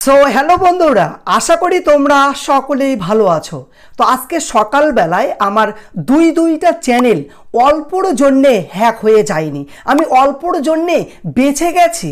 So hello বন্ধুরা, আশা করি তোমরা সকলেই ভালো আছো। তো আজকে সকালবেলায় আমার দুইটা চ্যানেল অল্পর জন্যে হ্যাক হয়ে যায়নি, আমি অল্পর জন্যে বেঁচে গেছি।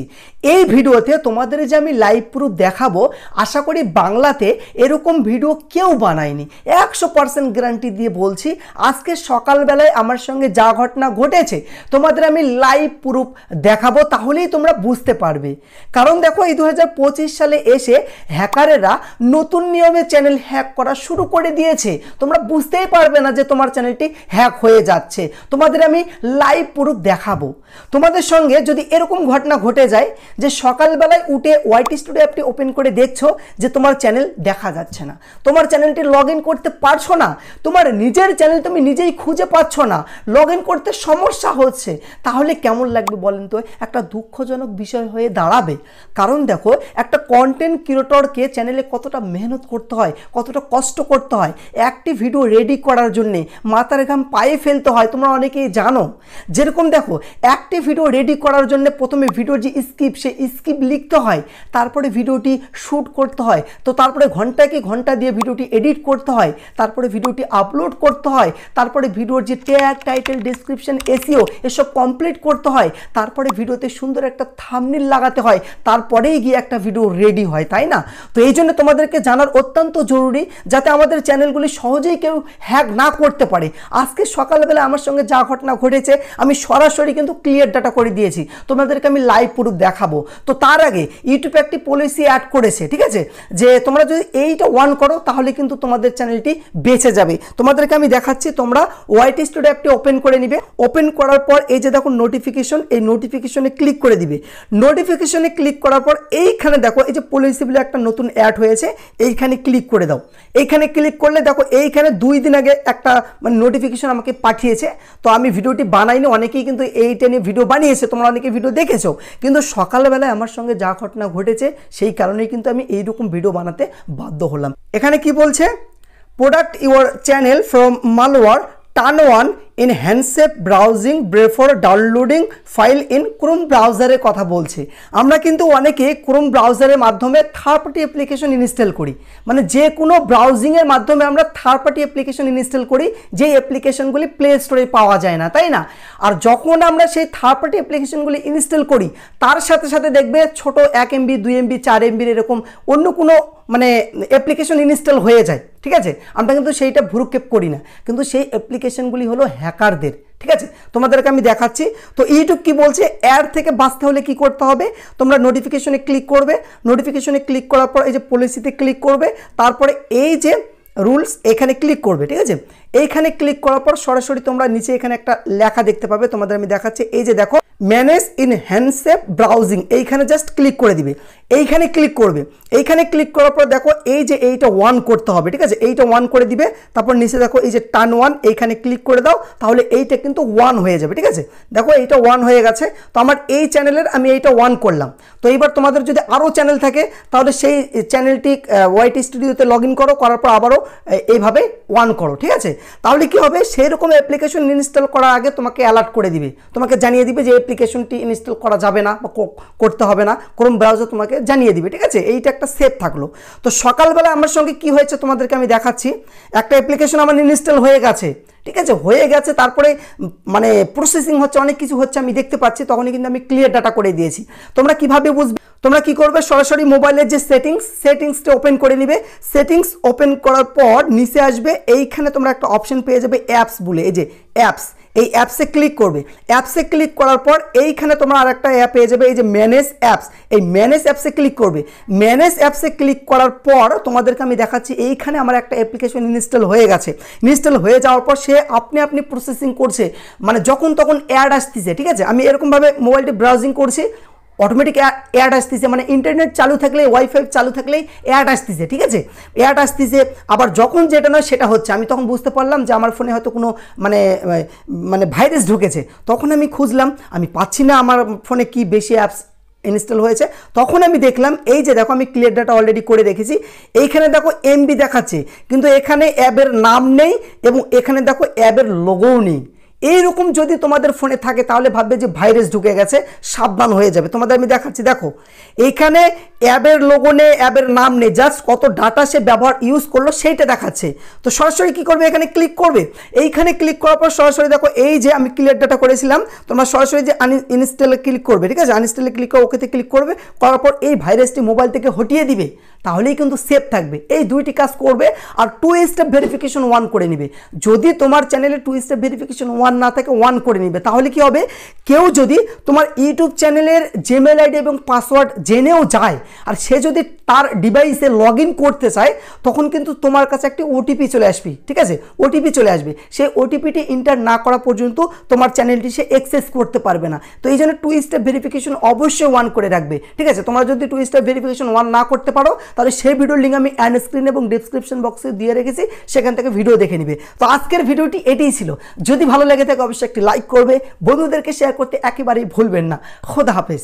এই ভিডিওতে তোমাদের যে আমি লাইভ প্রুফ দেখাবো, আশা করি বাংলাতে এরকম ভিডিও কেউ বানায়নি। 100% গ্যারান্টি দিয়ে বলছি, আজকে সকালবেলায় আমার সঙ্গে যা ঘটনা ঘটেছে তোমাদের আমি লাইভ প্রুফ দেখাবো, তাহলেই তোমরা বুঝতে পারবে। কারণ দেখো, এই 2025 সালে এসে হ্যাকারেরা নতুন নিয়মে চ্যানেল হ্যাক করা শুরু করে দিয়েছে। তোমরা বুঝতেই পারবে না যে তোমার চ্যানেলটি হ্যাক হয়ে যাচ্ছে। তোমাদের আমি লাইভ প্রুফ দেখাবো। তোমাদের সঙ্গে যদি এরকম ঘটনা ঘটে যায় যে সকালবেলায় উঠে ওয়াইটি স্টুডিও অ্যাপটি ওপেন করে দেখছো যে তোমার চ্যানেল দেখা যাচ্ছে না, তোমার চ্যানেলটি লগ ইন করতে পারছো না, তোমার নিজের চ্যানেল তুমি নিজেই খুঁজে পাচ্ছ না, লগ ইন করতে সমস্যা হচ্ছে, তাহলে কেমন লাগবে বলেন তো? একটা দুঃখজনক বিষয় হয়ে দাঁড়াবে। কারণ দেখো, একটা কন্টেন্ট ক্রিয়েটরকে চ্যানেলে কতটা মেহনত করতে হয়, কতটা কষ্ট করতে হয়, একটি ভিডিও রেডি করার জন্যে মাথার ঘাম পায়ে ফেলতে হয়, তোমরা অনেকেই জানো। যেরকম দেখো, একটি ভিডিও রেডি করার জন্য প্রথমে ভিডিওর যে স্ক্রিপ্ট, সেই স্ক্রিপ্ট লিখতে হয়, তারপরে ভিডিওটি শ্যুট করতে হয়, তো তারপরে ঘন্টাকে ঘন্টা দিয়ে ভিডিওটি এডিট করতে হয়, তারপরে ভিডিওটি আপলোড করতে হয়, তারপরে ভিডিওর যে ট্যাগ, টাইটেল, ডেসক্রিপশন, এসইও এসব কমপ্লিট করতে হয়, তারপরে ভিডিওতে সুন্দর একটা থাম্বনেল লাগাতে হয়, তারপরেই গিয়ে একটা ভিডিও রেডি হয়, তাই না? তো এই জন্য তোমাদেরকে জানার অত্যন্ত জরুরি, যাতে আমাদের চ্যানেলগুলি সহজেই কেউ হ্যাক না করতে পারে। আজকে সকালবেলা আমার সঙ্গে যা ঘটনা ঘটেছে আমি সরাসরি কিন্তু ক্লিয়ার ডাটা করে দিয়েছি, তোমাদেরকে আমি লাইভ প্রুফ দেখাবো। তো তার আগে ইউটিউব একটি পলিসি অ্যাড করেছে, ঠিক আছে, যে তোমরা যদি এইটা অন করো তাহলে কিন্তু তোমাদের চ্যানেলটি বেঁচে যাবে। তোমাদেরকে আমি দেখাচ্ছি, তোমরা ওয়াইটি স্টুডিও অ্যাপটি ওপেন করে নিবে। ওপেন করার পর এই যে দেখো নোটিফিকেশন, এই নোটিফিকেশনে ক্লিক করে দিবে। নোটিফিকেশনে ক্লিক করার পর এইখানে দেখো এই যে পলিসি বলে একটা নতুন অ্যাড হয়েছে, এইখানে ক্লিক করে দাও। এইখানে ক্লিক করলে দেখো এইখানে 2 দিন আগে একটা নোটিফিকেশন আমাকে পাঠিয়েছে। তো আমি ভিডিওটি বানাইনি, অনেকেই কিন্তু এইটা নিয়ে ভিডিও বানিয়েছে, তোমরা অনেকে ভিডিও দেখেছো, কিন্তু সকালবেলায় আমার সঙ্গে যা ঘটনা ঘটেছে সেই কারণেই কিন্তু আমি এইরকম ভিডিও বানাতে বাধ্য হলাম। এখানে কি বলছে? Protect your channel from malware, turn on ইন safe browsing before downloading file in Chrome ব্রাউজারের কথা বলছে। আমরা কিন্তু অনেকে ক্রোম ব্রাউজারের মাধ্যমে থার্ড পার্টি অ্যাপ্লিকেশন ইনস্টল করি, মানে যে কোনো ব্রাউজিংয়ের মাধ্যমে আমরা থার্ড পার্টি অ্যাপ্লিকেশন ইনস্টল করি, যেই অ্যাপ্লিকেশনগুলি প্লে স্টোরে পাওয়া যায় না, তাই না? আর যখন আমরা সেই থার্ড পার্টি অ্যাপ্লিকেশনগুলি ইনস্টল করি, তার সাথে সাথে দেখবে ছোট 1 MB 2 MB 4 MB এরকম অন্য কোনো অ্যাপ্লিকেশন ইনস্টল হয়ে যায়, ঠিক আছে? আমরা কিন্তু সেইটা ভ্রুক্ষেপ করি না, কিন্তু সেই অ্যাপ্লিকেশনগুলি হলো হ্যাকারদের, ঠিক আছে? তোমাদেরকে আমি দেখাচ্ছি। তো ইউটিউব কি বলছে, অ্যাড থেকে বাঁচতে হলে কি করতে হবে? তোমরা নোটিফিকেশনে ক্লিক করবে, নোটিফিকেশনে ক্লিক করার পর এই যে পলিসিতে ক্লিক করবে, তারপরে এই যে রুলস এখানে ক্লিক করবে, ঠিক আছে? এইখানে ক্লিক করার পর সরাসরি তোমরা নিচে এখানে একটা লেখা দেখতে পাবে, তোমাদের আমি দেখাচ্ছি। এই যে দেখো, ম্যানেজ ইন হ্যান্ডসেপ ব্রাউজিং, এইখানে জাস্ট ক্লিক করে দিবে। এইখানে ক্লিক করবে, এইখানে ক্লিক করার পর দেখো এই যে এইটা অন করতে হবে, ঠিক আছে? এইটা অন করে দিবে। তারপর নিচে দেখো এই যে টার্ন অন, এইখানে ক্লিক করে দাও, তাহলে এইটা কিন্তু অন হয়ে যাবে, ঠিক আছে? দেখো এইটা অন হয়ে গেছে। তো আমার এই চ্যানেলের আমি এইটা অন করলাম। তো এইবার তোমাদের যদি আরও চ্যানেল থাকে তাহলে সেই চ্যানেলটি ওয়াইটি স্টুডিওতে লগ ইন করো, করার পর আবারও এইভাবে অন করো, ঠিক আছে? তাহলে কি হবে, সেই রকম অ্যাপ্লিকেশন ইনস্টল করার আগে তোমাকে অ্যালার্ট করে দিবে, তোমাকে জানিয়ে দিবে যে অ্যাপ্লিকেশনটি ইনস্টল করা যাবে না বা করতে হবে না, ক্রোম ব্রাউজার তোমাকে জানিয়ে দিবে, ঠিক আছে? এইটা একটা সেফ থাকলো। তো সকালবেলা আমার সঙ্গে কি হয়েছে তোমাদেরকে আমি দেখাচ্ছি। একটা অ্যাপ্লিকেশন আমার ইনস্টল হয়ে গেছে, ঠিক আছে? হয়ে গেছে, তারপরে প্রসেসিং হচ্ছে, অনেক কিছু হচ্ছে, আমি দেখতে পাচ্ছি, তখনই কিন্তু আমি ক্লিয়ার ডাটা করে দিয়েছি। তোমরা কিভাবে বুঝবে? তোমরা কি করবে, সরাসরি মোবাইলের যে সেটিংসটা ওপেন করে নিবে। সেটিংস ওপেন করার পর নিচে আসবে, এইখানে তোমরা একটা অপশন পেয়ে যাবে অ্যাপস বলে, এই যে অ্যাপস, এই অ্যাপসে ক্লিক করবে। অ্যাপসে ক্লিক করার পর এইখানে তোমরা আর একটা অ্যাপ পেয়ে যাবে, এই যে ম্যানেজ অ্যাপস, এই ম্যানেজ অ্যাপসে ক্লিক করবে। ম্যানেজ অ্যাপসে ক্লিক করার পর তোমাদেরকে আমি দেখাচ্ছি, এইখানে আমার একটা অ্যাপ্লিকেশন ইনস্টল হয়ে গেছে। ইনস্টল হয়ে যাওয়ার পর সে আপনি প্রসেসিং করছে, মানে যখন তখন অ্যাড আসতেছে, ঠিক আছে? আমি এরকমভাবে মোবাইলটি ব্রাউজিং করছি, অটোমেটিক অ্যাড আসতেছে, মানে ইন্টারনেট চালু থাকলে, ওয়াইফাই চালু থাকলেই অ্যাড আসতেছে, ঠিক আছে? অ্যাড আসতেছে, আবার যখন যেটা নয় সেটা হচ্ছে। আমি তখন বুঝতে পারলাম যে আমার ফোনে হয়তো কোনো ভাইরাস ঢুকেছে। তখন আমি খুঁজলাম, আমি পাচ্ছি না আমার ফোনে কি বেশি অ্যাপস ইনস্টল হয়েছে। তখন আমি দেখলাম, এই যে দেখো আমি ক্লিয়ার ডাটা অলরেডি করে রেখেছি, এইখানে দেখো এমবি দেখাচ্ছে, কিন্তু এখানে অ্যাপের নাম নেই এবং এখানে দেখো অ্যাপের লোগোও নেই। এইরকম যদি তোমাদের ফোনে থাকে তাহলে ভাববে যে ভাইরাস ঢুকে গেছে, সাবধান হয়ে যাবে। তোমাদের আমি দেখাচ্ছি, দেখো এইখানে অ্যাবের লোগো নেই, অ্যাবের নাম নেই, জাস্ট কত ডাটা সে ব্যবহার ইউজ করলো সেইটা দেখাচ্ছে। তো সরাসরি কি করবে, এখানে ক্লিক করবে। এইখানে ক্লিক করার পর সরাসরি দেখো এই যে আমি ক্লিয়ার ডাটা করেছিলাম, তোমরা সরাসরি যে আনইনস্টলে ক্লিক করবে, ঠিক আছে, আনইনস্টলে ক্লিক করে ওকেতে ক্লিক করবে, করার পর এই ভাইরাসটি মোবাইল থেকে হটিয়ে দিবে, তাহলেই কিন্তু সেফ থাকবে। এই দুইটি কাজ করবে আর 2 স্টেপ ভেরিফিকেশন 1 করে নিবে। যদি তোমার চ্যানেলে 2 স্টেপ ভেরিফিকেশন 1 না থাকে 1 করে নিবে, তাহলে কি হবে, কেউ যদি তোমার ইউটিউব চ্যানেলের জিমেল আইডি এবং পাসওয়ার্ড জেনেও যায় আর সে যদি তার ডিভাইসে লগ ইন করতে চায়, তখন কিন্তু তোমার কাছে একটি ওটিপি চলে আসবে, ঠিক আছে, ওটিপি চলে আসবে। সেই ওটিপিটি এন্টার না করা পর্যন্ত তোমার চ্যানেলটি সে অ্যাক্সেস করতে পারবে না। তো এই জন্য 2 স্টেপ ভেরিফিকেশন অবশ্যই 1 করে রাখবে, ঠিক আছে। তোমরা যদি 2 স্টেপ ভেরিফিকেশন 1 না করতে পারো, তাহলে সেই ভিডিওর লিঙ্ক আমি এন্ড স্ক্রিন এবং ডেসক্রিপশন বক্সে দিয়ে রেখেছি, সেখান থেকে ভিডিও দেখে নিবে। তো আজকের ভিডিওটি এটাই ছিল। যদি ভালো লেগে থাকে অবশ্যই একটি লাইক করবে, বন্ধুদেরকে শেয়ার করতে একেবারেই ভুলবেন না। খোদা হাফেজ।